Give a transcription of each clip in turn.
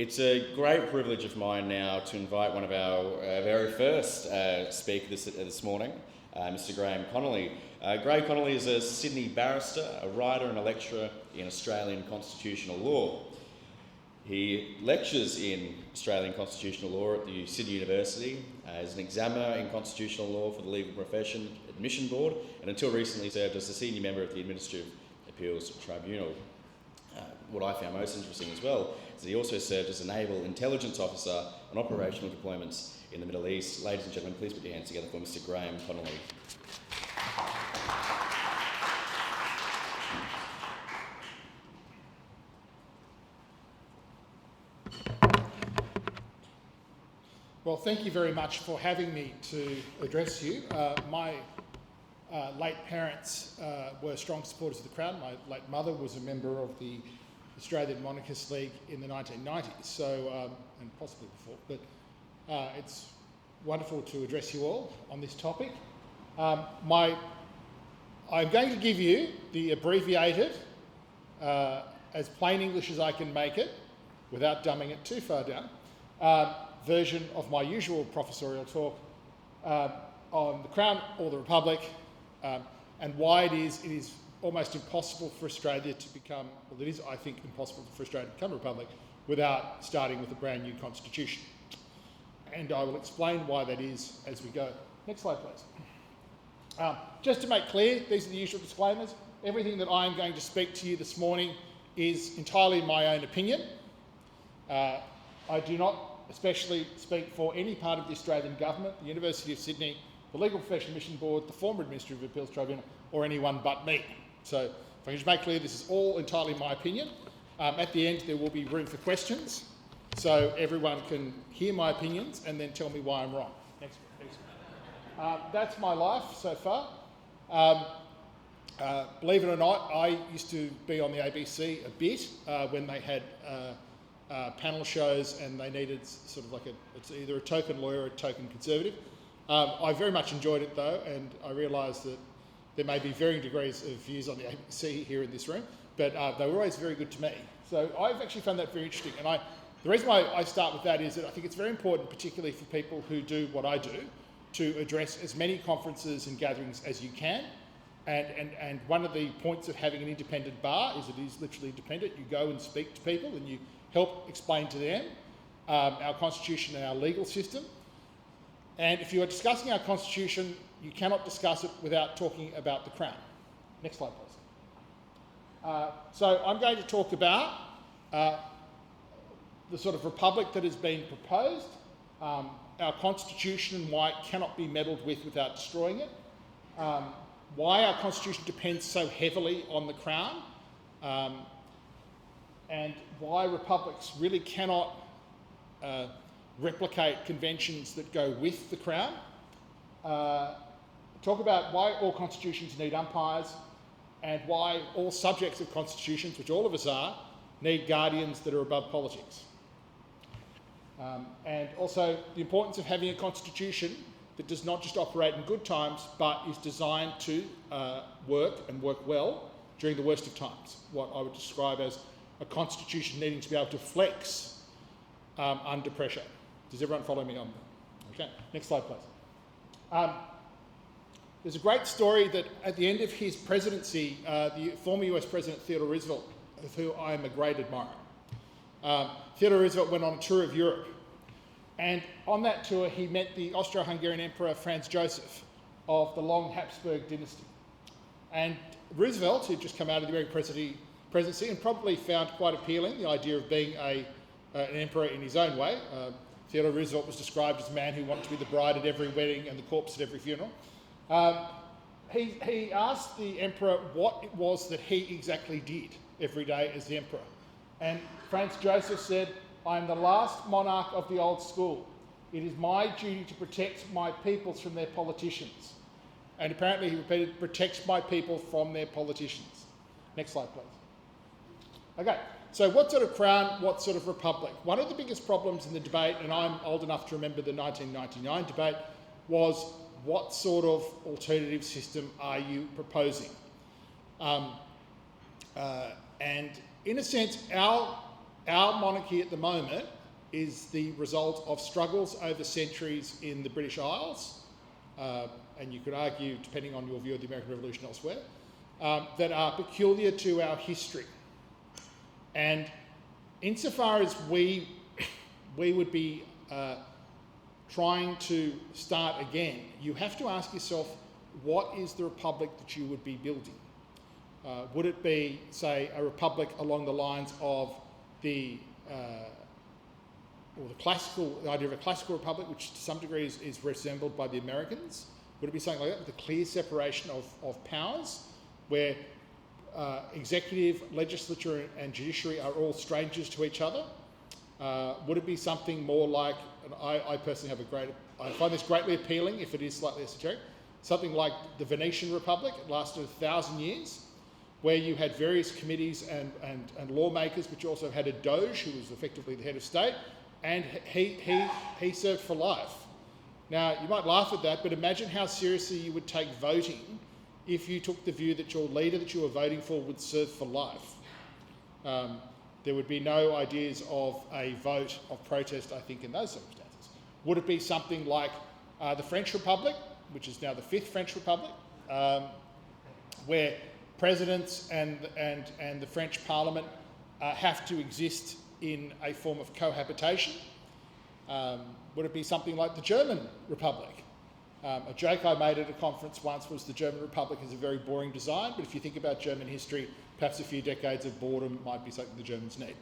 It's a great privilege of mine now to invite one of our very first speakers this morning, Mr. Graham Connolly. Graham Connolly is a Sydney barrister, a writer and a lecturer in Australian constitutional law. He lectures in Australian constitutional law at the Sydney University as an examiner in constitutional law for the Legal Profession Admission Board, and until recently served as a senior member of the Administrative Appeals Tribunal. What I found most interesting as well is that he also served as a naval intelligence officer on operational deployments in the Middle East. Ladies and gentlemen, please put your hands together for Mr. Graham Connolly. Well, thank you very much for having me to address you. My late parents were strong supporters of the Crown. My late mother was a member of the Australian Monarchist League in the 1990s, so and possibly before. But it's wonderful to address you all on this topic. I'm going to give you the abbreviated, as plain English as I can make it, without dumbing it too far down, version of my usual professorial talk on the Crown or the Republic, and why it is almost impossible for Australia to become, well, it is, I think, impossible for Australia to become a republic without starting with a brand new constitution. And I will explain why that is as we go. Next slide, please. Just to make clear, these are the usual disclaimers. Everything that I am going to speak to you this morning is entirely my own opinion. I do not especially speak for any part of the Australian government, the University of Sydney, the Legal Profession Admission Board, the former Administrative Appeals Tribunal, or anyone but me. So if I can just make clear, this is all entirely my opinion. At the end, there will be room for questions, so everyone can hear my opinions and then tell me why I'm wrong. Next, please. That's my life so far. Believe it or not, I used to be on the ABC a bit when they had panel shows and they needed sort of like it's either a token lawyer or a token conservative. I very much enjoyed it though, and I realised that there may be varying degrees of views on the ABC here in this room, but they were always very good to me. So I've actually found that very interesting. And the reason why I start with that is that I think it's very important, particularly for people who do what I do, to address as many conferences and gatherings as you can. And one of the points of having an independent bar is it is literally independent. You go and speak to people and you help explain to them our constitution and our legal system. And if you are discussing our constitution, you cannot discuss it without talking about the Crown. Next slide, please. So I'm going to talk about the sort of republic that has been proposed, our constitution and why it cannot be meddled with without destroying it, why our constitution depends so heavily on the Crown, and why republics really cannot replicate conventions that go with the Crown. Talk about why all constitutions need umpires and why all subjects of constitutions, which all of us are, need guardians that are above politics. And also the importance of having a constitution that does not just operate in good times, but is designed to work and work well during the worst of times, what I would describe as a constitution needing to be able to flex under pressure. Does everyone follow me on that? Okay, next slide, please. There's a great story that at the end of his presidency, the former US President Theodore Roosevelt, of who I am a great admirer, Theodore Roosevelt went on a tour of Europe. And on that tour, he met the Austro-Hungarian Emperor Franz Joseph of the long Habsburg dynasty. And Roosevelt, who'd just come out of the American presidency and probably found quite appealing the idea of being an emperor in his own way. Theodore Roosevelt was described as a man who wanted to be the bride at every wedding and the corpse at every funeral. He asked the emperor what it was that he exactly did every day as the emperor. And Franz Joseph said, "I am the last monarch of the old school. It is my duty to protect my peoples from their politicians." And apparently he repeated, "protects my people from their politicians." Next slide, please. Okay, so what sort of crown, what sort of republic? One of the biggest problems in the debate, and I'm old enough to remember the 1999 debate, was what sort of alternative system are you proposing? And in a sense, our our monarchy at the moment is the result of struggles over centuries in the British Isles, and you could argue, depending on your view of the American Revolution elsewhere, that are peculiar to our history. And insofar as we would be trying to start again, you have to ask yourself, what is the republic that you would be building? Would it be, say, a republic along the lines of the idea of a classical republic, which to some degree is resembled by the Americans? Would it be something like that, with a clear separation of powers, where executive, legislature and judiciary are all strangers to each other? Would it be something more like, and I personally I find this greatly appealing if it is slightly esoteric, something like the Venetian Republic. It lasted 1,000 years, where you had various committees and lawmakers, but you also had a doge who was effectively the head of state, and he served for life. Now, you might laugh at that, but imagine how seriously you would take voting if you took the view that your leader that you were voting for would serve for life. There would be no ideas of a vote of protest, I think, in those circumstances. Would it be something like the French Republic, which is now the 5th French Republic, where presidents and the French Parliament have to exist in a form of cohabitation? Would it be something like the German Republic? A joke I made at a conference once was the German Republic is a very boring design, but if you think about German history, perhaps a few decades of boredom might be something the Germans need.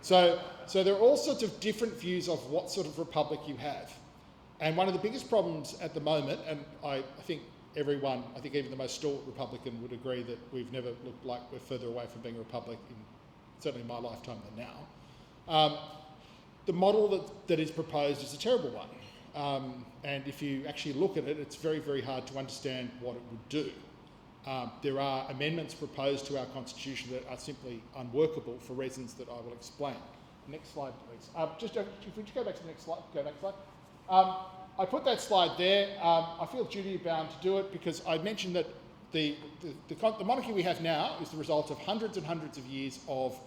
So there are all sorts of different views of what sort of republic you have. And one of the biggest problems at the moment, and I think even the most stalwart Republican would agree that we've never looked like we're further away from being a republic, certainly in my lifetime, than now. The model that is proposed is a terrible one. And if you actually look at it, it's very, very hard to understand what it would do. There are amendments proposed to our constitution that are simply unworkable for reasons that I will explain. Next slide, please. If we just go back to the next slide. I put that slide there. I feel duty bound to do it because I mentioned that the monarchy we have now is the result of hundreds and hundreds of years of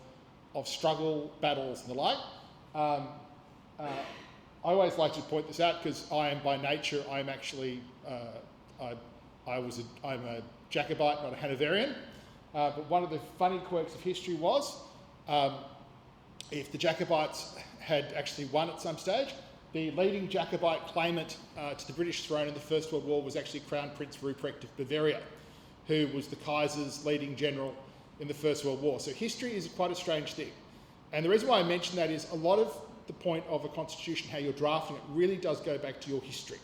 struggle, battles and the like. I always like to point this out because I am by nature, I'm actually, I'm a Jacobite, not a Hanoverian. But one of the funny quirks of history was, if the Jacobites had actually won at some stage, the leading Jacobite claimant to the British throne in the First World War was actually Crown Prince Ruprecht of Bavaria, who was the Kaiser's leading general in the First World War. So history is quite a strange thing. And the reason why I mention that is a lot of the point of a constitution, how you're drafting it, really does go back to your history.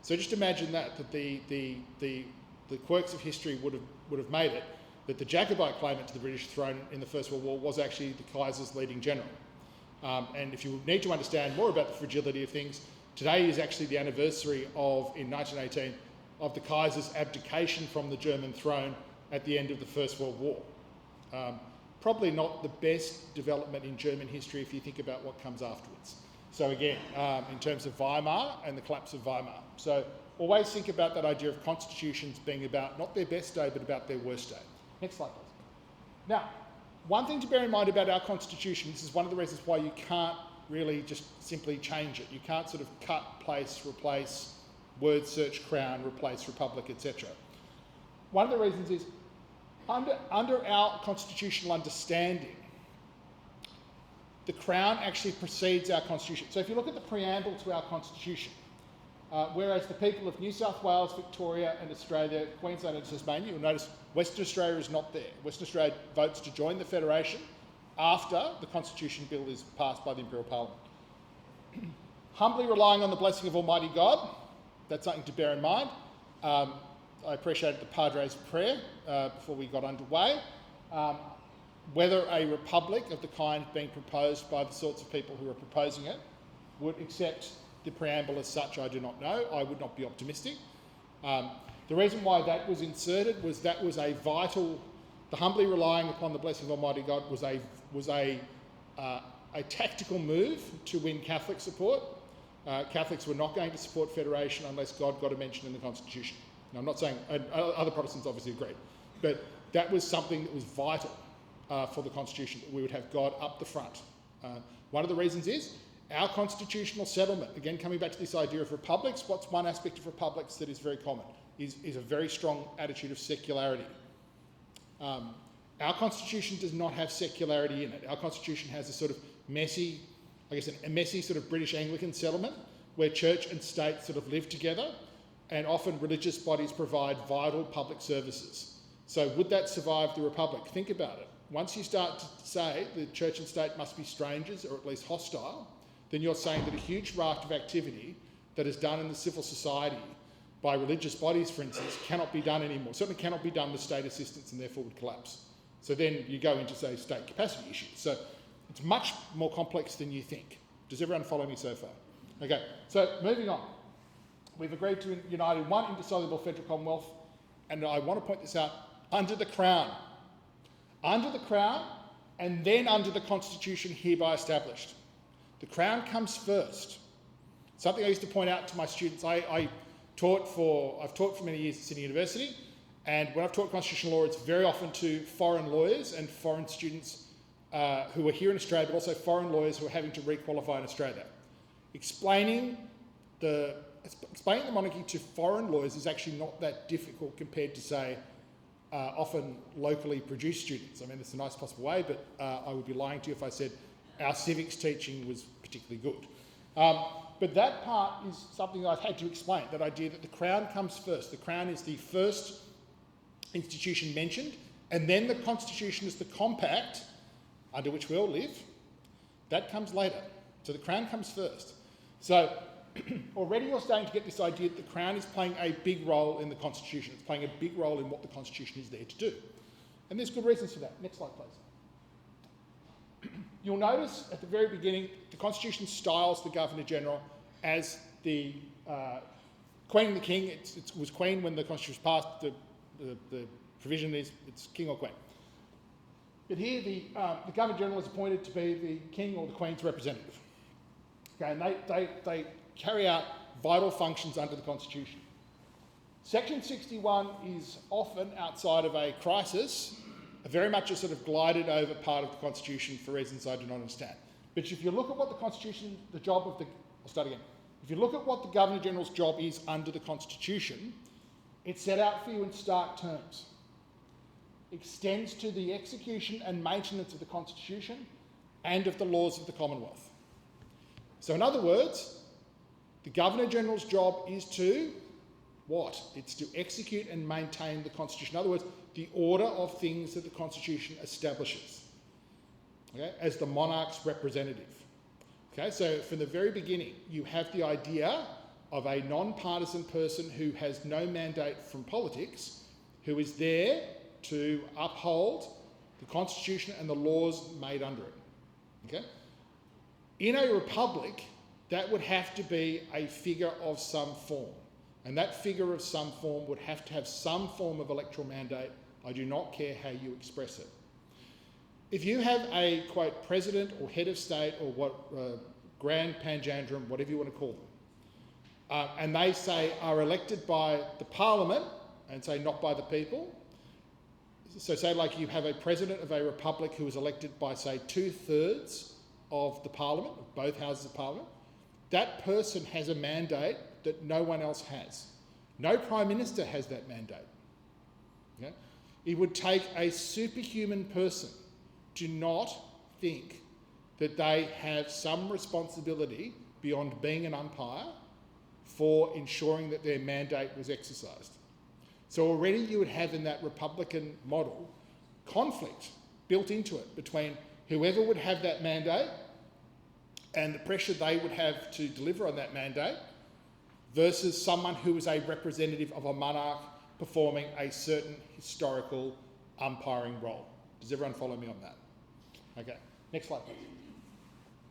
So just imagine that the quirks of history would have made it that the Jacobite claimant to the British throne in the First World War was actually the Kaiser's leading general. And if you need to understand more about the fragility of things, today is actually the anniversary in 1918, of the Kaiser's abdication from the German throne at the end of the First World War. Probably not the best development in German history if you think about what comes afterwards. So again, in terms of Weimar and the collapse of Weimar. So always think about that idea of constitutions being about not their best day, but about their worst day. Next slide, please. Now, one thing to bear in mind about our constitution, this is one of the reasons why you can't really just simply change it. You can't sort of cut, place, replace, word search, crown, replace, republic, etc. One of the reasons is, under our constitutional understanding, the Crown actually precedes our constitution. So if you look at the preamble to our constitution, whereas the people of New South Wales, Victoria and Australia, Queensland and Tasmania, you'll notice Western Australia is not there. Western Australia votes to join the Federation after the Constitution Bill is passed by the Imperial Parliament. Humbly relying on the blessing of Almighty God, that's something to bear in mind. I appreciated the Padre's prayer before we got underway. Whether a republic of the kind being proposed by the sorts of people who are proposing it would accept the preamble as such, I do not know. I would not be optimistic. The reason why that was inserted was that was a vital, the humbly relying upon the blessing of Almighty God was a tactical move to win Catholic support. Catholics were not going to support federation unless God got a mention in the Constitution. Now, I'm not saying, and other Protestants obviously agreed, but that was something that was vital for the Constitution, that we would have God up the front. One of the reasons is our constitutional settlement. Again, coming back to this idea of republics, what's one aspect of republics that is very common is a very strong attitude of secularity. Our constitution does not have secularity in it. Our constitution has a sort of messy, a messy sort of British Anglican settlement where church and state sort of live together, and often religious bodies provide vital public services. So would that survive the republic? Think about it. Once you start to say the church and state must be strangers or at least hostile, then you're saying that a huge raft of activity that is done in the civil society by religious bodies, for instance, cannot be done anymore. Certainly cannot be done with state assistance and therefore would collapse. So then you go into, say, state capacity issues. So it's much more complex than you think. Does everyone follow me so far? Okay, so moving on. We've agreed to unite in one indissoluble federal commonwealth, and I want to point this out, under the Crown. Under the Crown, and then under the Constitution hereby established. The Crown comes first. Something I used to point out to my students. I've taught for many years at Sydney University, and when I've taught constitutional law, it's very often to foreign lawyers and foreign students who are here in Australia, but also foreign lawyers who are having to re-qualify in Australia. Explaining the monarchy to foreign lawyers is actually not that difficult compared to, say, often locally produced students. I mean, it's the nicest possible way, but I would be lying to you if I said our civics teaching was particularly good. But that part is something that I've had to explain, that idea that the Crown comes first. The Crown is the first institution mentioned, and then the Constitution is the compact under which we all live. That comes later. So the Crown comes first. So already you're starting to get this idea that the Crown is playing a big role in the Constitution. It's playing a big role in what the Constitution is there to do. And there's good reasons for that. Next slide, please. You'll notice at the very beginning, the Constitution styles the Governor-General as the Queen and the King. It was Queen when the Constitution was passed. The provision is it's King or Queen. But here the Governor-General is appointed to be the King or the Queen's representative. Okay, and they carry out vital functions under the Constitution. Section 61 is often, outside of a crisis, very much a sort of glided over part of the Constitution for reasons I do not understand. But if you look at what the Constitution, the job of the... I'll start again. If you look at what the Governor-General's job is under the Constitution, it's set out for you in stark terms. Extends to the execution and maintenance of the Constitution and of the laws of the Commonwealth. So in other words, the Governor-General's job is to what? It's to execute and maintain the Constitution. In other words, the order of things that the Constitution establishes, okay, as the monarch's representative. Okay, so from the very beginning, you have the idea of a non-partisan person who has no mandate from politics, who is there to uphold the Constitution and the laws made under it. Okay? In a republic, that would have to be a figure of some form. And that figure of some form would have to have some form of electoral mandate. I do not care how you express it. If you have a, quote, president or head of state or what grand panjandrum, whatever you want to call them, and they say are elected by the parliament and say not by the people, so say like you have a president of a republic who is elected by, say, 2/3 of the parliament, of both houses of parliament, that person has a mandate that no one else has. No prime minister has that mandate. Okay? It would take a superhuman person to not think that they have some responsibility beyond being an umpire for ensuring that their mandate was exercised. So already you would have in that Republican model conflict built into it between whoever would have that mandate and the pressure they would have to deliver on that mandate versus someone who is a representative of a monarch performing a certain historical umpiring role. Does everyone follow me on that? Okay, next slide, please.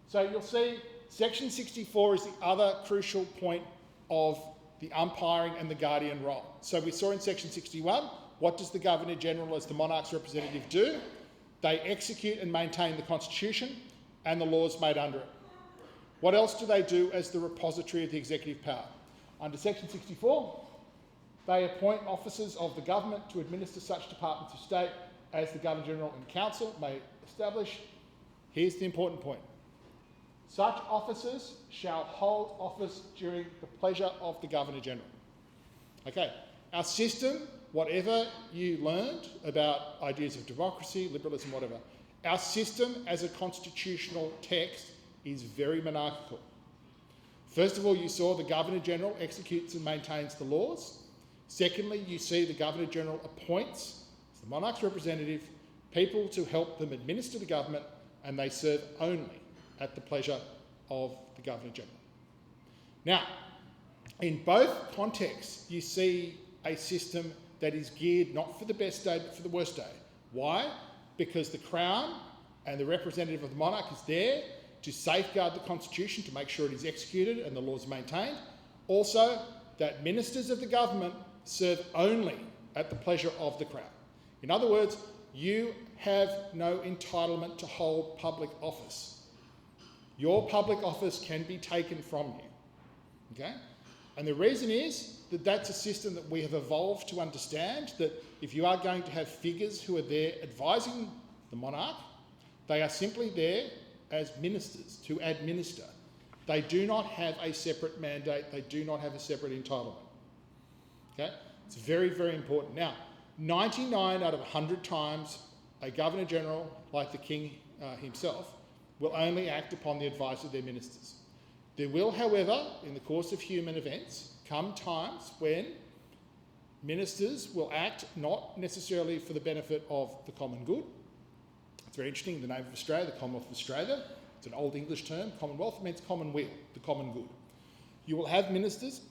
So you'll see Section 64 is the other crucial point of the umpiring and the guardian role. So we saw in Section 61, what does the Governor-General as the monarch's representative do? They execute and maintain the Constitution and the laws made under it. What else do they do as the repository of the executive power? Under Section 64, they appoint officers of the government to administer such departments of state as the Governor-General and Council may establish. Here's the important point. Such officers shall hold office during the pleasure of the Governor-General. Okay, our system, whatever you learned about ideas of democracy, liberalism, whatever, our system as a constitutional text is very monarchical. First of all, you saw the Governor-General executes and maintains the laws. Secondly, you see the Governor-General appoints, as the monarch's representative, people to help them administer the government, and they serve only at the pleasure of the Governor-General. Now, in both contexts, you see a system that is geared not for the best day, but for the worst day. Why? Because the Crown and the representative of the monarch is there to safeguard the Constitution, to make sure it is executed and the laws maintained. Also, that ministers of the government serve only at the pleasure of the Crown. In other words, you have no entitlement to hold public office. Your public office can be taken from you, okay? And the reason is that that's a system that we have evolved to understand, that if you are going to have figures who are there advising the monarch, they are simply there as ministers to administer. They do not have a separate mandate. They do not have a separate entitlement, okay? It's very, very important. Now, 99 out of 100 times, a Governor-General, like the King himself, will only act upon the advice of their ministers. There will, however, in the course of human events, come times when ministers will act not necessarily for the benefit of the common good. It's very interesting, the name of Australia, the Commonwealth of Australia, it's an old English term, Commonwealth means commonweal, the common good. You will have ministers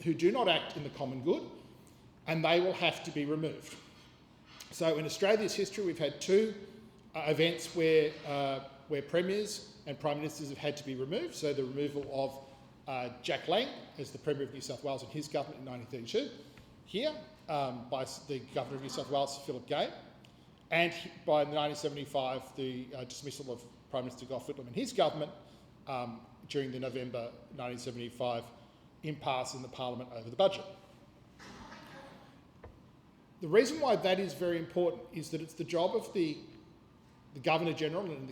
who do not act in the common good, and they will have to be removed. So in Australia's history, we've had two events where premiers and prime ministers have had to be removed. So the removal of Jack Lang as the Premier of New South Wales in his government in 1932, here by the Governor of New South Wales, Philip Gay, and by 1975, the dismissal of Prime Minister Gough Whitlam in his government during the November 1975 impasse in the Parliament over the budget. The reason why that is very important is that it's the job of the Governor-General, and in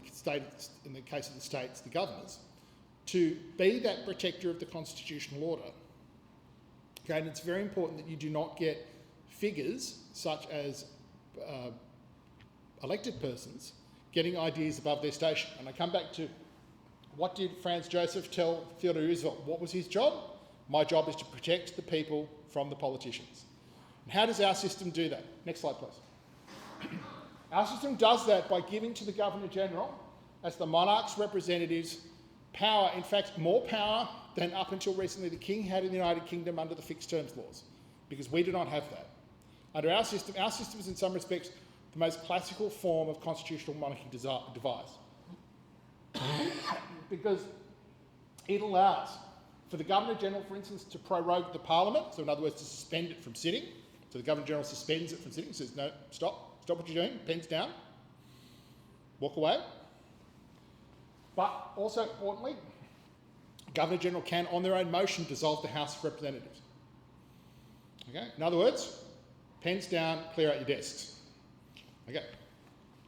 the case of the states, the governors, to be that protector of the constitutional order. Okay, and it's very important that you do not get figures such as elected persons getting ideas above their station. And I come back to, what did Franz Joseph tell Theodore Roosevelt? What was his job? My job is to protect the people from the politicians. And how does our system do that? Next slide, please. Our system does that by giving to the Governor-General, as the monarch's representatives, power, in fact, more power than up until recently the King had in the United Kingdom under the fixed terms laws, because we do not have that. Under our system is in some respects the most classical form of constitutional monarchy device, because it allows for the Governor-General, for instance, to prorogue the Parliament, so in other words, to suspend it from sitting. So the Governor-General suspends it from sitting, says, no, stop what you're doing, pens down, walk away. But also importantly, Governor-General can, on their own motion, dissolve the House of Representatives. Okay? In other words, pens down, clear out your desks. Okay.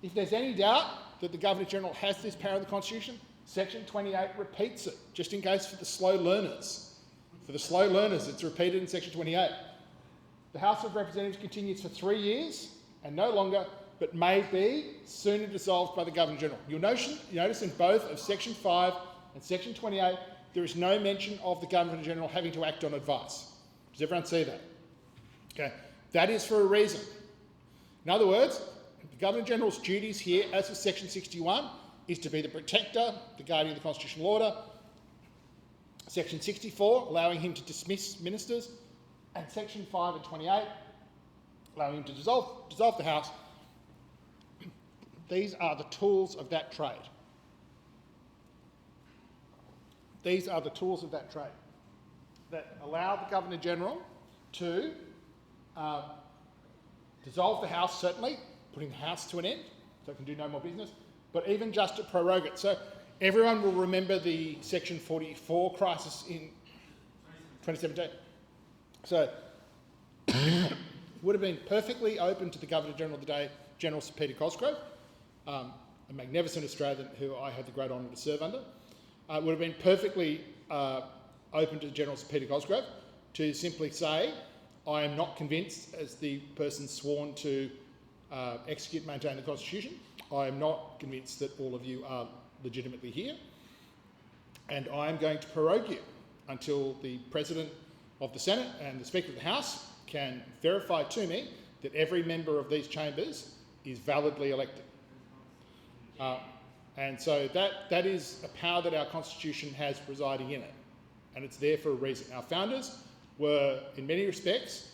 If there's any doubt that the Governor-General has this power of the Constitution, Section 28 repeats it, just in case for the slow learners. For the slow learners, it's repeated in Section 28. The House of Representatives continues for 3 years and no longer, but may be sooner dissolved by the Governor-General. You'll notice in both of Section 5 and Section 28, there is no mention of the Governor-General having to act on advice. Does everyone see that? Okay. That is for a reason. In other words, the Governor-General's duties here, as for Section 61, is to be the protector, the guardian of the constitutional order. Section 64, allowing him to dismiss ministers, and Section 5 and 28, allowing him to dissolve the House. These are the tools of that trade. These are the tools of that trade that allow the Governor-General to dissolve the House, certainly, putting the House to an end, so it can do no more business, but even just to prorogue it. So everyone will remember the Section 44 crisis in 2017. So it would have been perfectly open to the Governor-General of the day, General Sir Peter Cosgrove, a magnificent Australian who I had the great honour to serve under. it would have been perfectly open to the General Sir Peter Cosgrove to simply say, I am not convinced, as the person sworn to execute and maintain the Constitution, I am not convinced that all of you are legitimately here, and I am going to prorogue you until the President of the Senate and the Speaker of the House can verify to me that every member of these chambers is validly elected. And so that is a power that our Constitution has residing in it, and it's there for a reason. Our founders were, in many respects,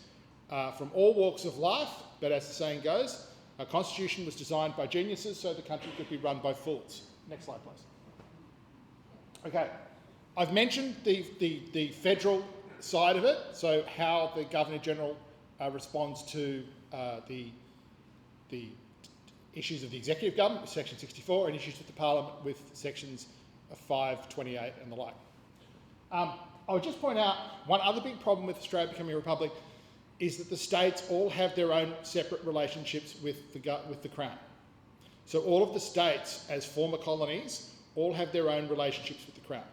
from all walks of life, but as the saying goes, our Constitution was designed by geniuses so the country could be run by fools. Next slide, please. Okay, I've mentioned the federal side of it, so how the Governor-General responds to the issues of the executive government with Section 64 and issues with the Parliament with Sections 5, 28 and the like. I would just point out one other big problem with Australia becoming a republic is that the states all have their own separate relationships with the Crown. So all of the states, as former colonies, all have their own relationships with the Crown.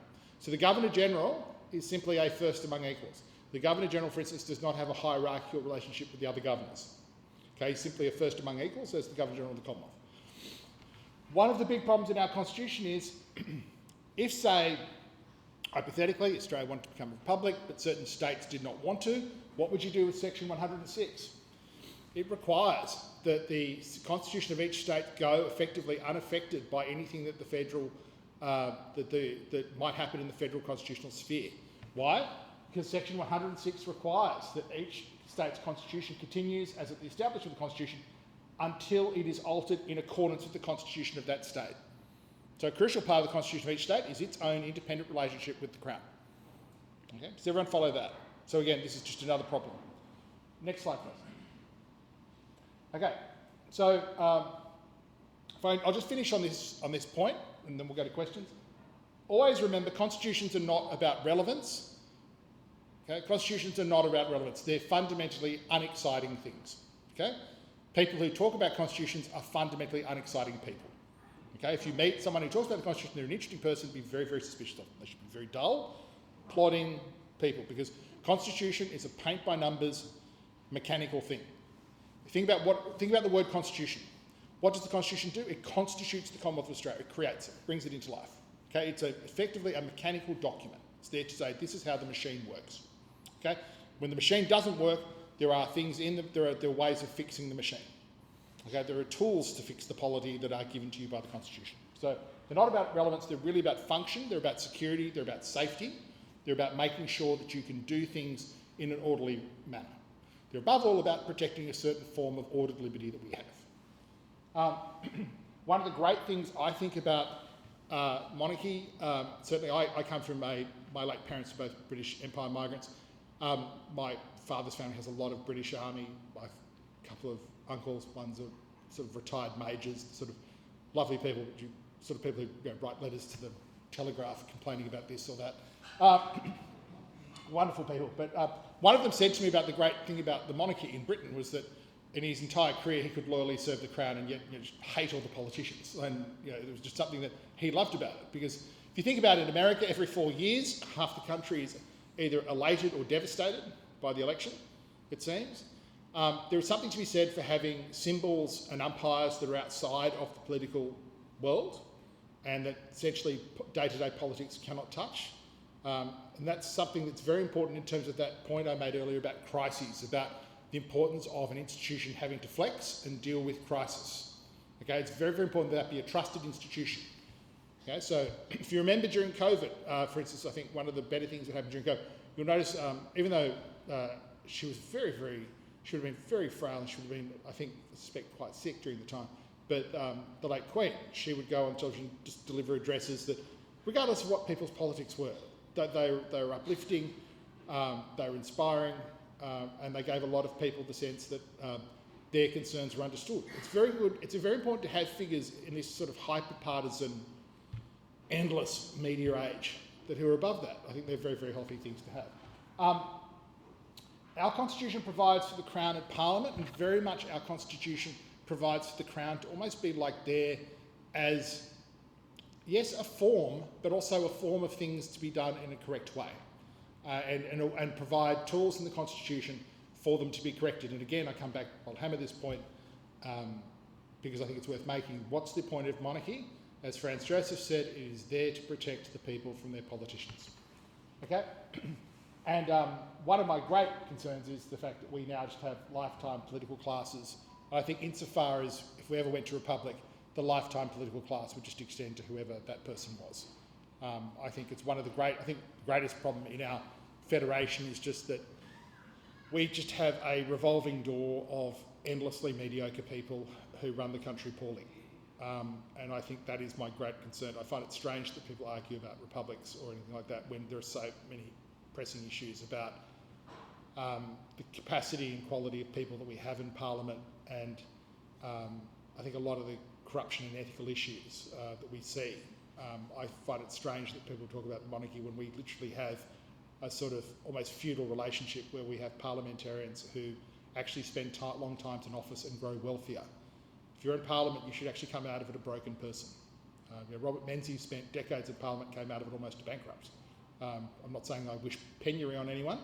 So the Governor-General is simply a first among equals. The Governor-General, for instance, does not have a hierarchical relationship with the other governors. Okay, he's simply a first among equals as the Governor-General of the Commonwealth. One of the big problems in our Constitution is if, say, hypothetically, Australia wanted to become a republic, but certain states did not want to, what would you do with Section 106? It requires that the constitution of each state go effectively unaffected by anything that the federal that might happen in the federal constitutional sphere. Why? Because Section 106 requires that each state's constitution continues as at the establishment of the constitution until it is altered in accordance with the constitution of that state. So a crucial part of the constitution of each state is its own independent relationship with the Crown. Okay, does everyone follow that? So again, this is just another problem. Next slide, please. Okay, so I'll just finish on this point, and then we'll go to questions. Always remember, constitutions are not about relevance. Okay, constitutions are not about relevance. They're fundamentally unexciting things. Okay, people who talk about constitutions are fundamentally unexciting people. Okay, if you meet someone who talks about the Constitution, they're an interesting person, be very, very suspicious of them. They should be very dull, plodding people, because Constitution is a paint-by-numbers, mechanical thing. Think about the word Constitution. What does the Constitution do? It constitutes the Commonwealth of Australia. It creates it, brings it into life. Okay, it's effectively a mechanical document. It's there to say this is how the machine works. Okay, when the machine doesn't work, there are things there are ways of fixing the machine. Okay, there are tools to fix the polity that are given to you by the Constitution. So they're not about relevance, they're really about function, they're about security, they're about safety, they're about making sure that you can do things in an orderly manner. They're above all about protecting a certain form of ordered liberty that we have. One of the great things I think about monarchy, certainly I come from my late parents are both British Empire migrants. My father's family has a lot of British Army, a couple of uncles, one's a sort of retired majors, sort of lovely people, sort of people who write letters to the Telegraph complaining about this or that. Wonderful people. But one of them said to me about the great thing about the monarchy in Britain was that in his entire career he could loyally serve the Crown and yet just hate all the politicians. And it was just something that he loved about it. Because if you think about it, in America, every 4 years, half the country is either elated or devastated by the election, it seems. There is something to be said for having symbols and umpires that are outside of the political world and that essentially day-to-day politics cannot touch. And that's something that's very important in terms of that point I made earlier about crises, about the importance of an institution having to flex and deal with crisis. Okay, it's very, very important that be a trusted institution. Okay, so if you remember during COVID, for instance, I think one of the better things that happened during COVID, you'll notice even though she was she would have been very frail and she would have been, I suspect, quite sick during the time. But the late Queen, she would go on television, just deliver addresses that, regardless of what people's politics were, they were uplifting, they were inspiring, and they gave a lot of people the sense that their concerns were understood. It's very good. It's very important to have figures in this sort of hyper-partisan, endless media age who are above that. I think they're very, very healthy things to have. Our Constitution provides for the Crown and Parliament, and very much our Constitution provides for the Crown to almost be like there as yes, a form, but also a form of things to be done in a correct way, and provide tools in the Constitution for them to be corrected. And again, I'll hammer this point because I think it's worth making. What's the point of monarchy? As Franz Joseph said, it is there to protect the people from their politicians. Okay? And one of my great concerns is the fact that we now just have lifetime political classes. I think insofar as if we ever went to republic, the lifetime political class would just extend to whoever that person was. I think it's one of the greatest problem in our federation is just that we just have a revolving door of endlessly mediocre people who run the country poorly. And I think that is my great concern. I find it strange that people argue about republics or anything like that when there are so many pressing issues about the capacity and quality of people that we have in Parliament, and I think a lot of the corruption and ethical issues that we see. I find it strange that people talk about the monarchy when we literally have a sort of almost feudal relationship where we have parliamentarians who actually spend long times in office and grow wealthier. If you're in Parliament, you should actually come out of it a broken person. Robert Menzies spent decades in Parliament, came out of it almost a bankrupt. I'm not saying I wish penury on anyone,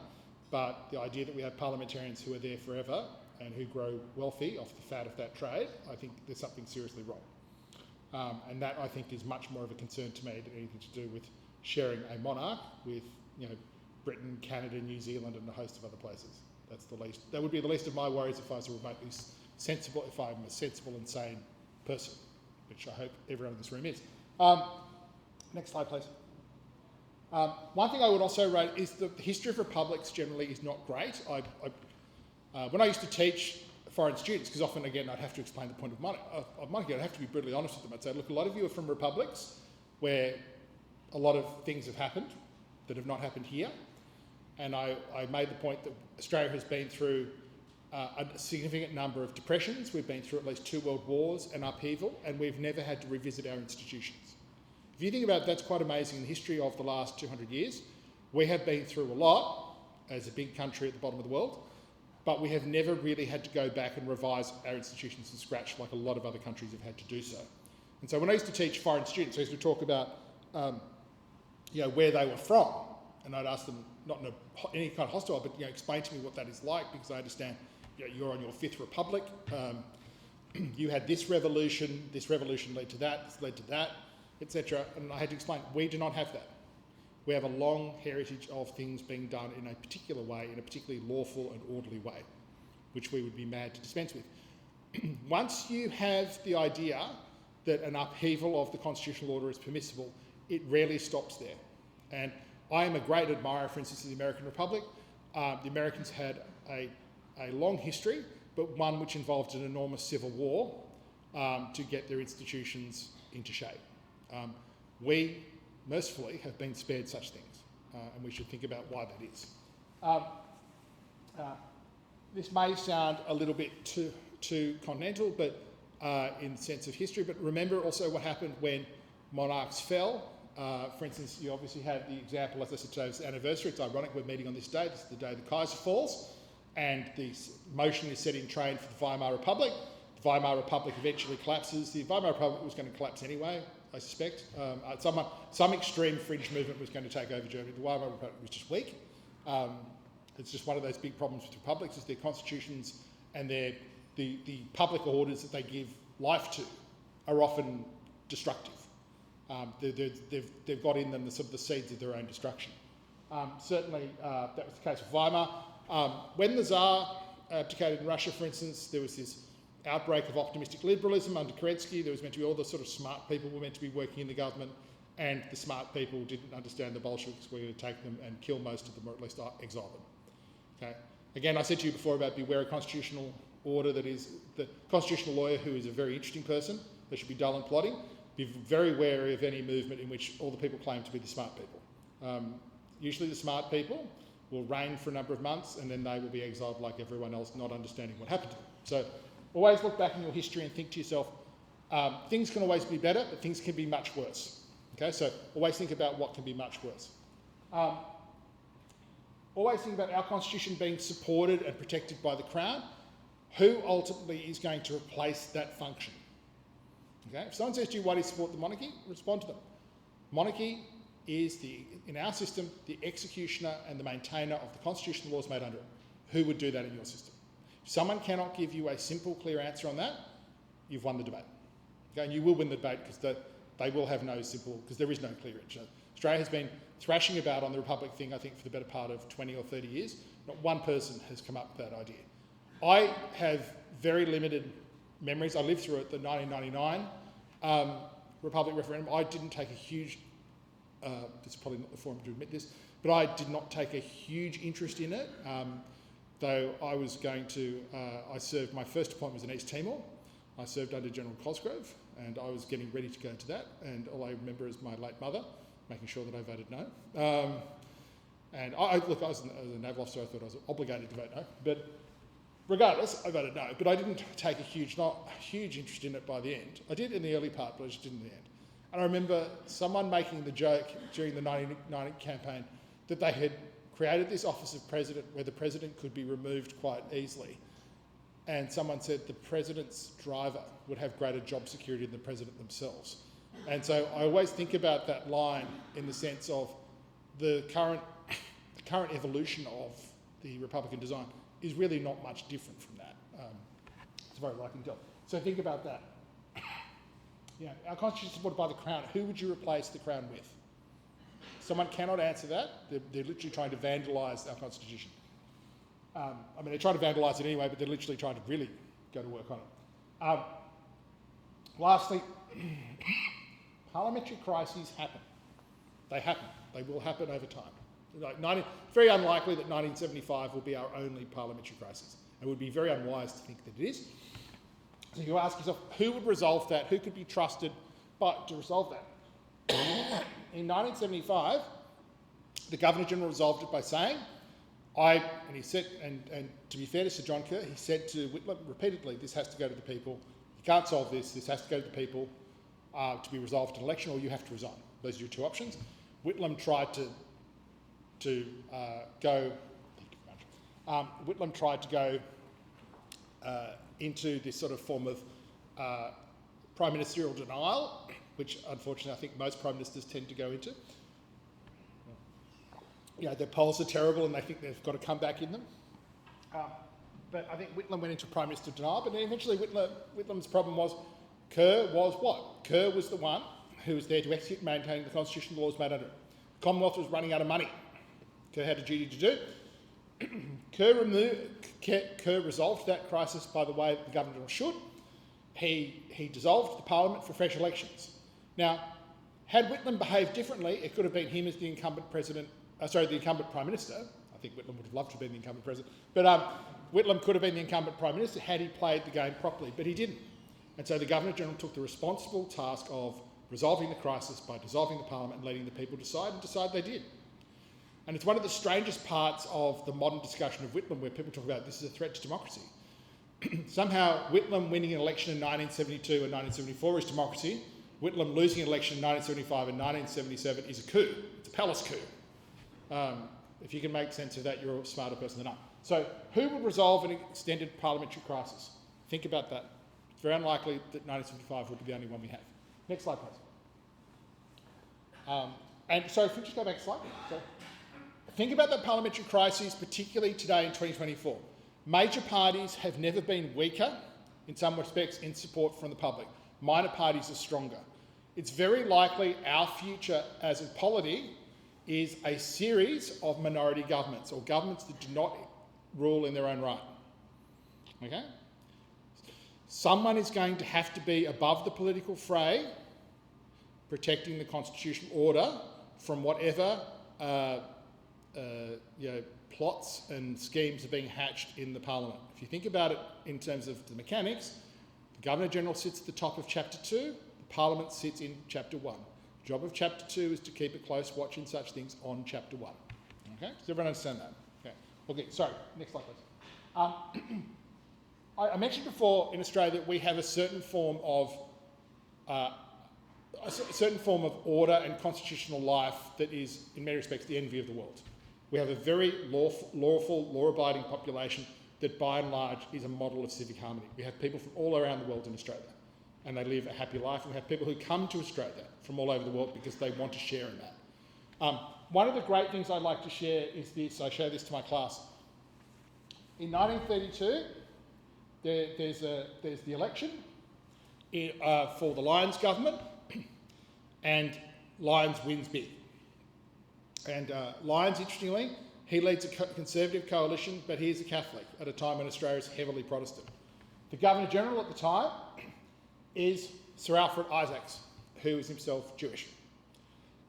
but the idea that we have parliamentarians who are there forever and who grow wealthy off the fat of that trade, I think there's something seriously wrong. And that, I think, is much more of a concern to me than anything to do with sharing a monarch with, Britain, Canada, New Zealand, and a host of other places. That would be the least of my worries if I was a remotely sensible, if I'm a sensible and sane person, which I hope everyone in this room is. Next slide, please. One thing I would also rate is the history of republics generally is not great. When I used to teach foreign students, because often, again, I'd have to explain the point of monarchy, I'd have to be brutally honest with them. I'd say, look, a lot of you are from republics where a lot of things have happened that have not happened here. And I made the point that Australia has been through a significant number of depressions. We've been through at least 2 world wars and upheaval, and we've never had to revisit our institutions. If you think about it, that's quite amazing in the history of the last 200 years. We have been through a lot as a big country at the bottom of the world, but we have never really had to go back and revise our institutions from scratch like a lot of other countries have had to do so. And so when I used to teach foreign students, I used to talk about where they were from, and I'd ask them, not in any kind of hostile, but explain to me what that is like, because I understand you're on your 5th republic, you had this revolution led to that, this led to that, etc. And I had to explain, we do not have that. We have a long heritage of things being done in a particular way, in a particularly lawful and orderly way, which we would be mad to dispense with. Once you have the idea that an upheaval of the constitutional order is permissible, it rarely stops there. And I am a great admirer, for instance, of the American Republic. The Americans had a long history, but one which involved an enormous civil war to get their institutions into shape. We, mercifully, have been spared such things, and we should think about why that is. This may sound a little bit too continental, but in the sense of history, but remember also what happened when monarchs fell. For instance, you obviously have the example, as I said, today's anniversary. It's ironic we're meeting on this day. This is the day the Kaiser falls, and the motion is set in train for the Weimar Republic. The Weimar Republic eventually collapses. The Weimar Republic was going to collapse anyway, I suspect. Some extreme fringe movement was going to take over Germany. The Weimar Republic was just weak. It's just one of those big problems with republics, is their constitutions and the public orders that they give life to are often destructive. They've got in them the seeds of their own destruction. Certainly, that was the case with Weimar. When the Tsar abdicated in Russia, for instance, there was this outbreak of optimistic liberalism under Kerensky. There was meant to be all the sort of smart people were meant to be working in the government, and the smart people didn't understand the Bolsheviks were going to take them and kill most of them, or at least exile them. Okay. Again, I said to you before about beware a constitutional order that is the constitutional lawyer who is a very interesting person. They should be dull and plodding. Be very wary of any movement in which all the people claim to be the smart people. Usually the smart people will reign for a number of months and then they will be exiled like everyone else, not understanding what happened to them. So always look back in your history and think to yourself, things can always be better, but things can be much worse. Okay, so always think about what can be much worse. Always think about our constitution being supported and protected by the Crown. Who ultimately is going to replace that function? Okay, if someone says to you, why do you support the monarchy? Respond to them. Monarchy is, in our system, the executioner and the maintainer of the constitutional laws made under it. Who would do that in your system? If someone cannot give you a simple, clear answer on that, you've won the debate. Okay? And you will win the debate because they will have no simple, because there is no clear answer. Australia has been thrashing about on the Republic thing, I think, for the better part of 20 or 30 years. Not one person has come up with that idea. I have very limited memories. I lived through it, the 1999 Republic referendum. I didn't take a huge, this is probably not the forum to admit this, but I did not take a huge interest in it, though I was going to, I served, my first appointment was in East Timor. I served under General Cosgrove, and I was getting ready to go to that, and all I remember is my late mother making sure that I voted no. And look, I was a naval officer, I thought I was obligated to vote no, but regardless, I voted no, but I didn't take a huge interest in it by the end. I did in the early part, but I just didn't in the end. And I remember someone making the joke during the 1990 campaign that they had created this office of president where the president could be removed quite easily. And someone said the president's driver would have greater job security than the president themselves. And so I always think about that line in the sense of the current evolution of the Republican design is really not much different from that. It's a very likely job. So think about that. Yeah, our constitution is supported by the Crown. Who would you replace the Crown with? Someone cannot answer that. They're literally trying to vandalise our constitution. I mean, they're trying to vandalise it anyway, but they're literally trying to really go to work on it. Lastly, parliamentary crises happen. They happen. They will happen over time. Very unlikely that 1975 will be our only parliamentary crisis. It would be very unwise to think that it is. So you ask yourself, who would resolve that? Who could be trusted to resolve that? In 1975, the Governor-General resolved it by saying, and he said, and to be fair to Sir John Kerr, he said to Whitlam repeatedly, this has to go to the people. You can't solve this. This has to go to the people to be resolved in an election, or you have to resign. Those are your two options. Whitlam tried to go into this sort of form of prime ministerial denial, which unfortunately I think most prime ministers tend to go into. You know, their polls are terrible and they think they've got a comeback in them. But I think Whitlam went into prime minister denial, but then eventually Whitlam's problem was Kerr was what? Kerr was the one who was there to execute and maintain the constitutional laws made under it. The Commonwealth was running out of money. Kerr had a duty to do. Kerr resolved that crisis by the way that the Governor-General should. He dissolved the Parliament for fresh elections. Now, had Whitlam behaved differently, it could have been him as the incumbent the incumbent Prime Minister. I think Whitlam would have loved to have been the incumbent President. But Whitlam could have been the incumbent Prime Minister had he played the game properly, but he didn't. And so the Governor-General took the responsible task of resolving the crisis by dissolving the Parliament and letting the people decide, and decide they did. And it's one of the strangest parts of the modern discussion of Whitlam where people talk about this is a threat to democracy. Somehow Whitlam winning an election in 1972 and 1974 is democracy. Whitlam losing an election in 1975 and 1977 is a coup. It's a palace coup. If you can make sense of that, you're a smarter person than I. So who would resolve an extended parliamentary crisis? Think about that. It's very unlikely that 1975 will be the only one we have. Next slide, please. And so if we just go back a slide. So, think about that parliamentary crisis, particularly today in 2024. Major parties have never been weaker, in some respects, in support from the public. Minor parties are stronger. It's very likely our future as a polity is a series of minority governments, or governments that do not rule in their own right. Okay? Someone is going to have to be above the political fray, protecting the constitutional order from whatever plots and schemes are being hatched in the Parliament. If you think about it in terms of the mechanics, the Governor-General sits at the top of Chapter 2, the Parliament sits in Chapter 1. The job of Chapter 2 is to keep a close watch in such things on Chapter 1. Okay? Does everyone understand that? Okay, sorry, next slide please. I mentioned before in Australia that we have a certain form of order and constitutional life that is, in many respects, the envy of the world. We have a very lawful, law-abiding population that, by and large, is a model of civic harmony. We have people from all around the world in Australia. and they live a happy life. And we have people who come to Australia from all over the world because they want to share in that. One of the great things I'd like to share is this. I show this to my class. In 1932, there's the election for the Lyons government, and Lyons wins big. And Lyons, interestingly, he leads a Conservative coalition, but he is a Catholic at a time when Australia is heavily Protestant. The Governor-General at the time is Sir Alfred Isaacs, who is himself Jewish.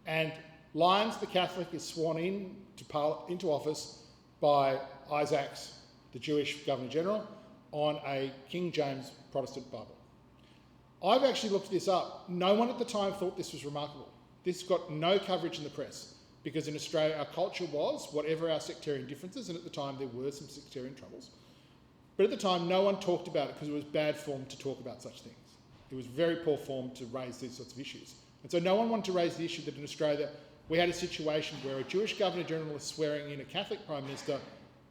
And Lyons, the Catholic, is sworn into office by Isaacs, the Jewish Governor-General, on a King James Protestant Bible. I've actually looked this up. No one at the time thought this was remarkable. This got no coverage in the press because in Australia our culture was, whatever our sectarian differences, and at the time there were some sectarian troubles, but at the time no one talked about it because it was bad form to talk about such things. It was very poor form to raise these sorts of issues. And so no one wanted to raise the issue that in Australia we had a situation where a Jewish Governor-General is swearing in a Catholic Prime Minister,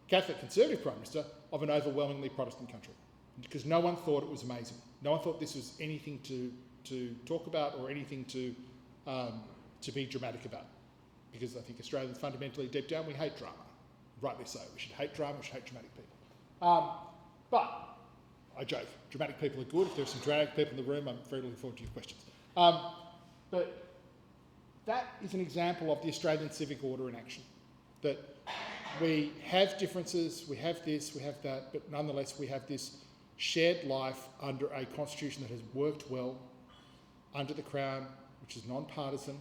Catholic Conservative Prime Minister, of an overwhelmingly Protestant country. Because no one thought it was amazing. No one thought this was anything to talk about or anything to be dramatic about. Because I think Australians fundamentally, deep down, we hate drama. Rightly so. We should hate drama, we should hate dramatic people. But I joke, dramatic people are good. If there's some dramatic people in the room, I'm very looking forward to your questions. But that is an example of the Australian civic order in action. That we have differences, we have this, we have that, but nonetheless we have this shared life under a constitution that has worked well, under the Crown, which is non-partisan,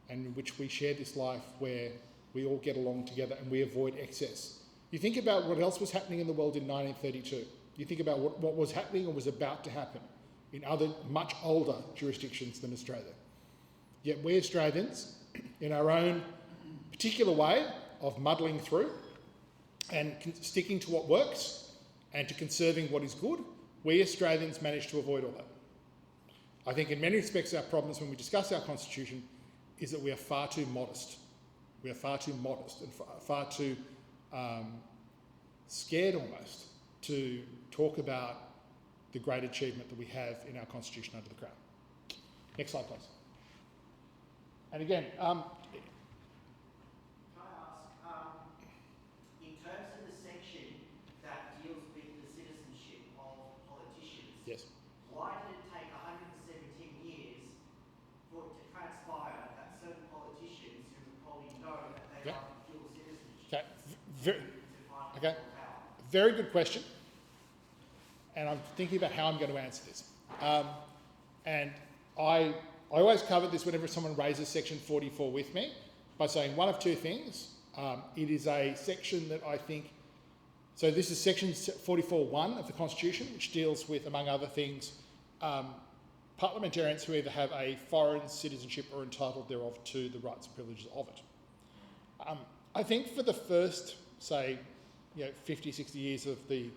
and in which we share this life where we all get along together and we avoid excess. You think about what else was happening in the world in 1932. You think about what was happening or was about to happen in other much older jurisdictions than Australia. Yet we Australians, in our own particular way of muddling through and sticking to what works and to conserving what is good, we Australians manage to avoid all that. I think in many respects our problems when we discuss our constitution is that we are far too modest. We are far too modest and far too scared almost to talk about the great achievement that we have in our constitution under the Crown. Next slide, please. And again, Can I ask, in terms of the section that deals with the citizenship of politicians, yes. why did it take 117 years for it to transpire that certain politicians who probably know that they are dual citizenship Okay, very good question. And I'm thinking about how I'm going to answer this. And I always cover this whenever someone raises section 44 with me by saying one of two things. It is a section that I think, so this is section 44.1 of the Constitution, which deals with, among other things, parliamentarians who either have a foreign citizenship or entitled thereof to the rights and privileges of it. I think for the first, say, 50, 60 years of the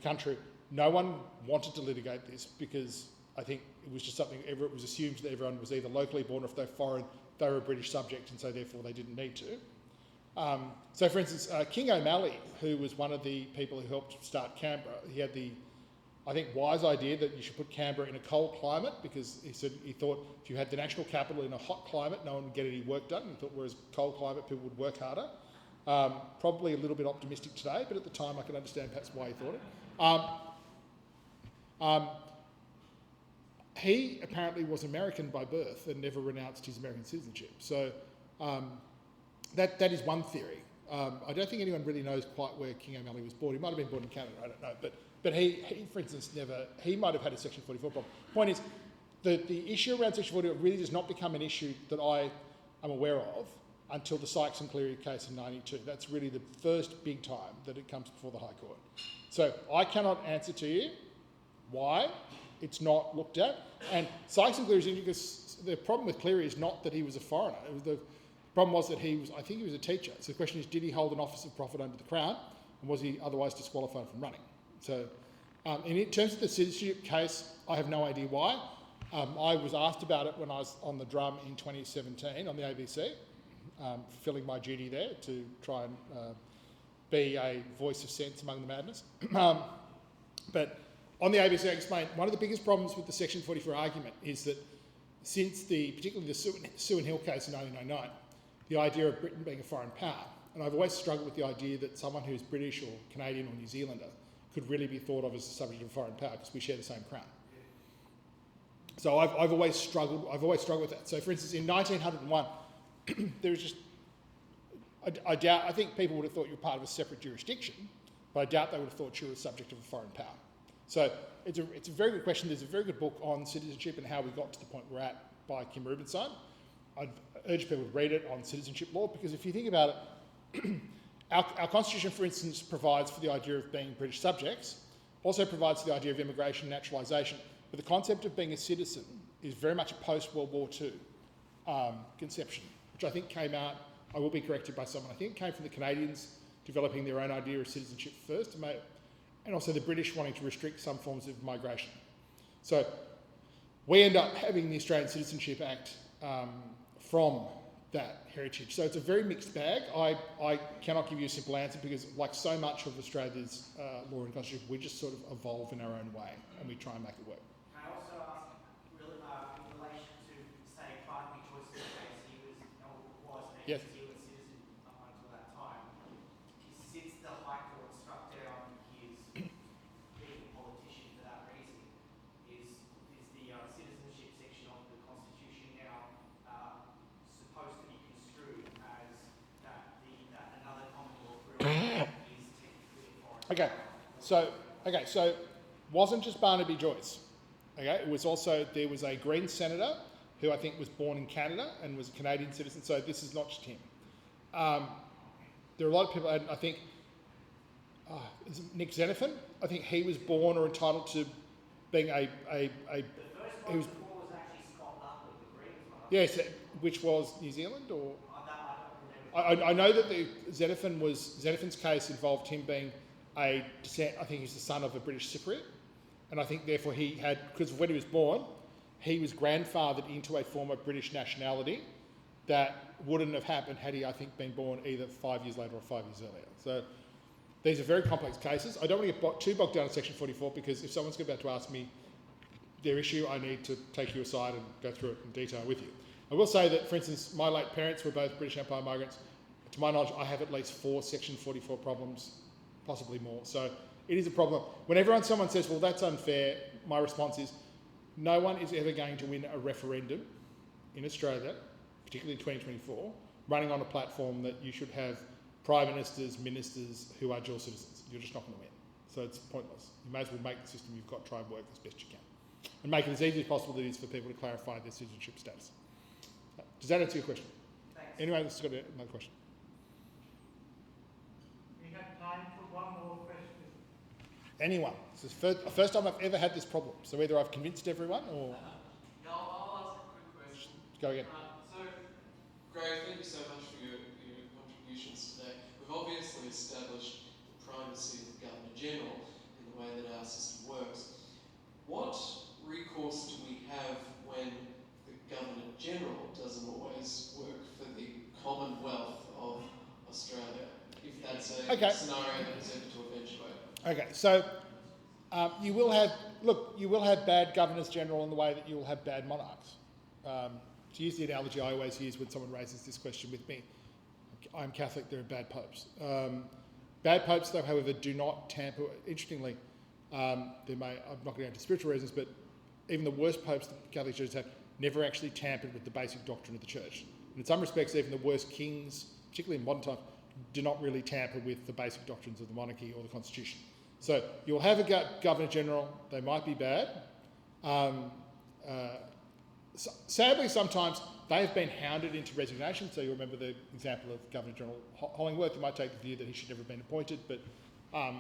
country, no one wanted to litigate this because I think it was just something, it was assumed that everyone was either locally born or if they're foreign, they were a British subject and so therefore they didn't need to. So for instance, King O'Malley, who was one of the people who helped start Canberra, he had the, I think, wise idea that you should put Canberra in a cold climate because he thought if you had the national capital in a hot climate, no one would get any work done. He thought whereas cold climate, people would work harder. Probably a little bit optimistic today, but at the time I can understand perhaps why he thought it. He apparently was American by birth and never renounced his American citizenship. So that is one theory. I don't think anyone really knows quite where King O'Malley was born. He might have been born in Canada, I don't know. But he for instance, he might have had a Section 44 problem. Point is, the issue around Section 44 really does not become an issue that I am aware of until the Sykes and Cleary case in 92. That's really the first big time that it comes before the High Court. So I cannot answer to you why it's not looked at. And Sykes and Cleary is interesting because the problem with Cleary is not that he was a foreigner. The problem was that I think he was a teacher. So the question is, did he hold an office of profit under the Crown and was he otherwise disqualified from running? So in terms of the citizenship case, I have no idea why. I was asked about it when I was on the drum in 2017 on the ABC. Fulfilling my duty there to try and be a voice of sense among the madness. But On the ABC, I explained one of the biggest problems with the Section 44 argument is that since particularly the Sue and Hill case in 1909, the idea of Britain being a foreign power, and I've always struggled with the idea that someone who's British or Canadian or New Zealander could really be thought of as a subject of a foreign power because we share the same crown. So I've always struggled with that. So for instance, in 1901, there was just, I think people would have thought you were part of a separate jurisdiction, but I doubt they would have thought you were a subject of a foreign power. So it's a very good question. There's a very good book on citizenship and how we got to the point we're at by Kim Rubinstein. I'd urge people to read it on citizenship law, because if you think about it, our Constitution, for instance, provides for the idea of being British subjects, also provides for the idea of immigration and naturalisation, but the concept of being a citizen is very much a post-World War II conception, which I think came out, I will be corrected by someone, I think it came from the Canadians developing their own idea of citizenship first, and also the British wanting to restrict some forms of migration. So we end up having the Australian Citizenship Act from that heritage. So it's a very mixed bag. I cannot give you a simple answer because, like so much of Australia's law and constitution, we just sort of evolve in our own way and we try and make it work. Can I also ask, really, in relation to, say, Barnaby Joyce's case, he was a Yes. New Zealand citizen up until that time. Since the High Court struck down his being a politician for that reason, is the citizenship section of the Constitution now supposed to be construed as that another Commonwealth ruler is technically a foreign power? Okay, so wasn't just Barnaby Joyce. Okay, it was also, there was a Green senator who I think was born in Canada and was a Canadian citizen, so this is not just him. There are a lot of people, and I think is it Nick Xenophon? I think he was born or entitled to being The first one he was, before was actually Scott Lutley, the Green one. yes, which was New Zealand, or I don't remember. I know that Xenophon's case involved him being a descent, I think he's the son of a British Cypriot, and I think therefore he had, because when he was born, he was grandfathered into a form of British nationality that wouldn't have happened had he, I think, been born either 5 years later or 5 years earlier. So these are very complex cases. I don't want to get too bogged down in Section 44, because if someone's about to ask me their issue, I need to take you aside and go through it in detail with you. I will say that, for instance, my late parents were both British Empire migrants. To my knowledge, I have at least 4 Section 44 problems, possibly more. So it is a problem. Whenever someone says, well, that's unfair, my response is, no one is ever going to win a referendum in Australia, particularly in 2024, running on a platform that you should have prime ministers who are dual citizens. You're just not going to win. So it's pointless. You may as well make the system you've got try and work as best you can. And make it as easy as possible that it is for people to clarify their citizenship status. Does that answer your question? Thanks. Anyone else got another question? We have time for one more question. Anyone? This is the first time I've ever had this problem. So either I've convinced everyone or... Yeah, I'll ask a quick question. Go again. So, Greg, thank you so much for your contributions today. We've obviously established the primacy of the Governor-General in the way that our system works. What recourse do we have when the Governor-General doesn't always work for the Commonwealth of Australia, if that's a scenario that is ever to eventuate? Okay, so you will have bad governors-general in the way that you will have bad monarchs. To use the analogy I always use when someone raises this question with me, I'm Catholic, there are bad popes. Bad popes, though, however, do not tamper. Interestingly, I'm not going to go into spiritual reasons, but even the worst popes the Catholic Church have never actually tampered with the basic doctrine of the Church. And in some respects, even the worst kings, particularly in modern times, do not really tamper with the basic doctrines of the monarchy or the constitution. So you'll have a Governor-General, they might be bad. Sadly, sometimes they've been hounded into resignation. So you remember the example of Governor-General Hollingworth. You might take the view that he should never have been appointed, but I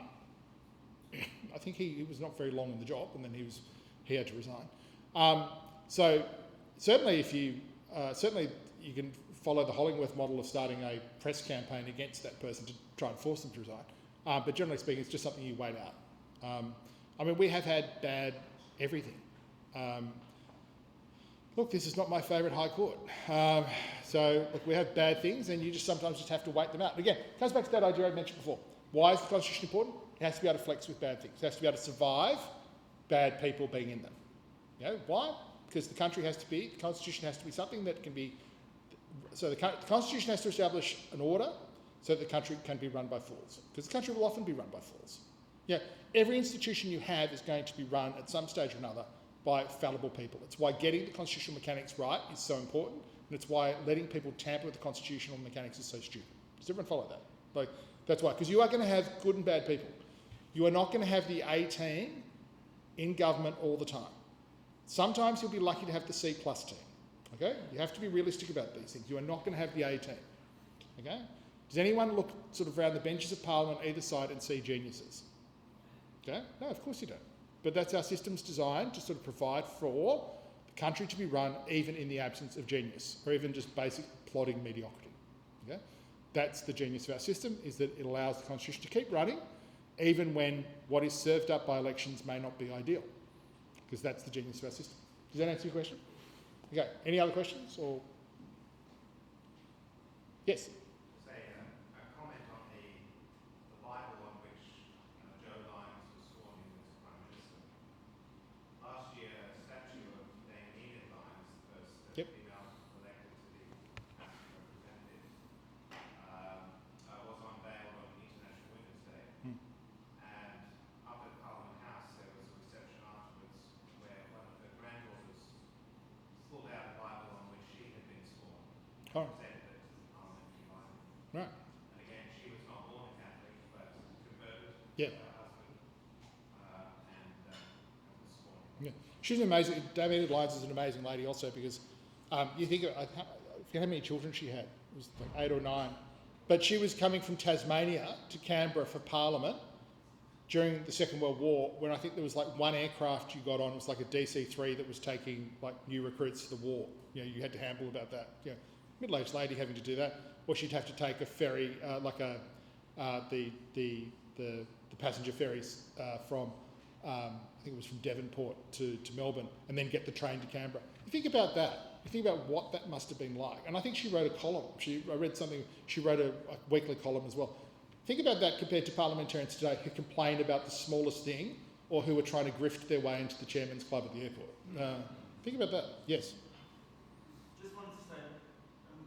think he was not very long in the job, and then he had to resign. So certainly, if you can follow the Hollingworth model of starting a press campaign against that person to try and force them to resign. But generally speaking, it's just something you wait out. I mean, we have had bad everything. Look, this is not my favourite High Court. So look, we have bad things, and you sometimes have to wait them out. And again, it comes back to that idea I mentioned before. Why is the Constitution important? It has to be able to flex with bad things. It has to be able to survive bad people being in them. Why? Because the constitution has to be something that can be, so the constitution has to establish an order so that the country can be run by fools. Because the country will often be run by fools. Every institution you have is going to be run at some stage or another by fallible people. It's why getting the constitutional mechanics right is so important, and it's why letting people tamper with the constitutional mechanics is so stupid. Does everyone follow that? That's why, because you are going to have good and bad people. You are not going to have the A team in government all the time. Sometimes you'll be lucky to have the C+ team. Okay? You have to be realistic about these things. You are not going to have the A team. Okay? Does anyone look sort of around the benches of Parliament either side and see geniuses? Okay? No, of course you don't. But that's our system's designed to sort of provide for the country to be run even in the absence of genius, or even just basic plodding mediocrity. Okay? That's the genius of our system, is that it allows the constitution to keep running even when what is served up by elections may not be ideal, because that's the genius of our system. Does that answer your question? Okay, any other questions? Or yes? Say a comment on the Bible on which Joe Lyons was sworn in as Prime Minister. Last year, a statue of Dame Enid Lyons, the first female elected to the House of Representatives, was unveiled on International Women's Day. And up at Parliament House, there was a reception afterwards where one of her granddaughters pulled out a Bible on which she had been sworn. Oh. Presented it to the parliamentary Bible. Right. And again, she was not born a Catholic, but converted Yeah. to her husband and was sworn. Yeah. She's amazing. Dame Enid Lyons is an amazing lady also, because you think of how many children she had. It was like 8 or 9. But she was coming from Tasmania to Canberra for Parliament during the Second World War, when I think there was like one aircraft you got on. It was like a DC-3 that was taking like new recruits to the war. You had to handle about that. Middle-aged lady having to do that, or she'd have to take a ferry, the passenger ferries from I think it was from Devonport to Melbourne, and then get the train to Canberra. You think about that. You think about what that must have been like. And I think she wrote a column. I read something. She wrote a weekly column as well. Think about that compared to parliamentarians today who complain about the smallest thing, or who are trying to grift their way into the chairman's club at the airport. Think about that. Yes. Just wanted to say,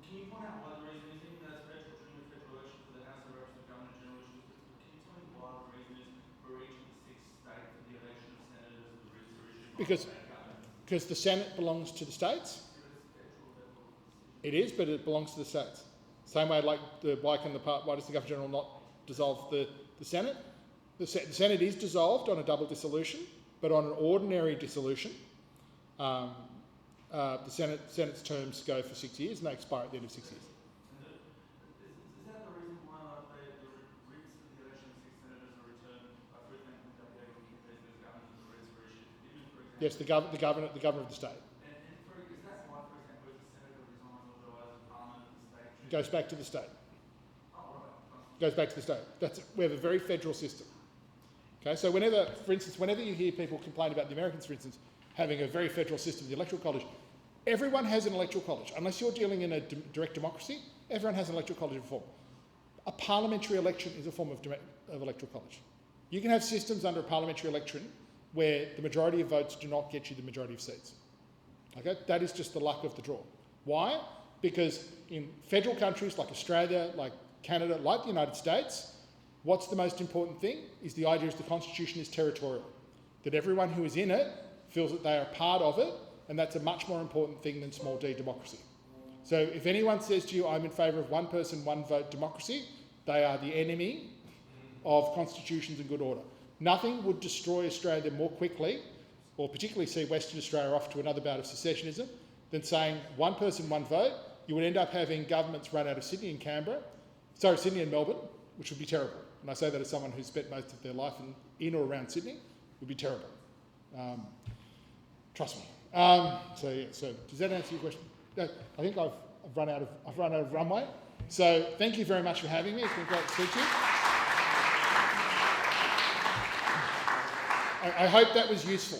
can you point out why the reason is, even though it's federal, during the federal election for the House of Representatives, Governor General issues, can you tell me why the reason is for each of the 6 states for the election of senators, the writs are issued by the state government? Because the Senate belongs to the states. It is, but it belongs to the states. Same way, like why does the Governor General not dissolve the Senate? The Senate is dissolved on a double dissolution, but on an ordinary dissolution, the Senate's terms go for 6 years and they expire at the end of 6 years. Is that the reason why the writs for the election of 6 senators are returned by, for example, WA compared to the governors, the writs were issued? Even, for example, yes, the governor of the state. Is that why, for example, if the senator resigns or dies in Parliament, the state Goes back to the state. Oh, right. Goes back to the state. We have a very federal system. Okay, so whenever you hear people complain about the Americans, for instance, having a very federal system, the electoral college, everyone has an electoral college. Unless you're dealing in a direct democracy, everyone has an electoral college reform. A parliamentary election is a form of electoral college. You can have systems under a parliamentary election where the majority of votes do not get you the majority of seats. Okay, that is just the luck of the draw. Why? Because in federal countries like Australia, like Canada, like the United States, what's the most important thing is the idea is the constitution is territorial, that everyone who is in it feels that they are part of it, and that's a much more important thing than small d democracy. So if anyone says to you, I'm in favour of one person, one vote democracy, they are the enemy of constitutions and good order. Nothing would destroy Australia more quickly, or particularly see Western Australia off to another bout of secessionism, than saying one person, one vote. You would end up having governments run out of Sydney and Melbourne, which would be terrible. And I say that as someone who's spent most of their life in or around Sydney. It would be terrible. Trust me. So does that answer your question? I think I've run out of runway. So thank you very much for having me. It's been great to speak to you. I hope that was useful.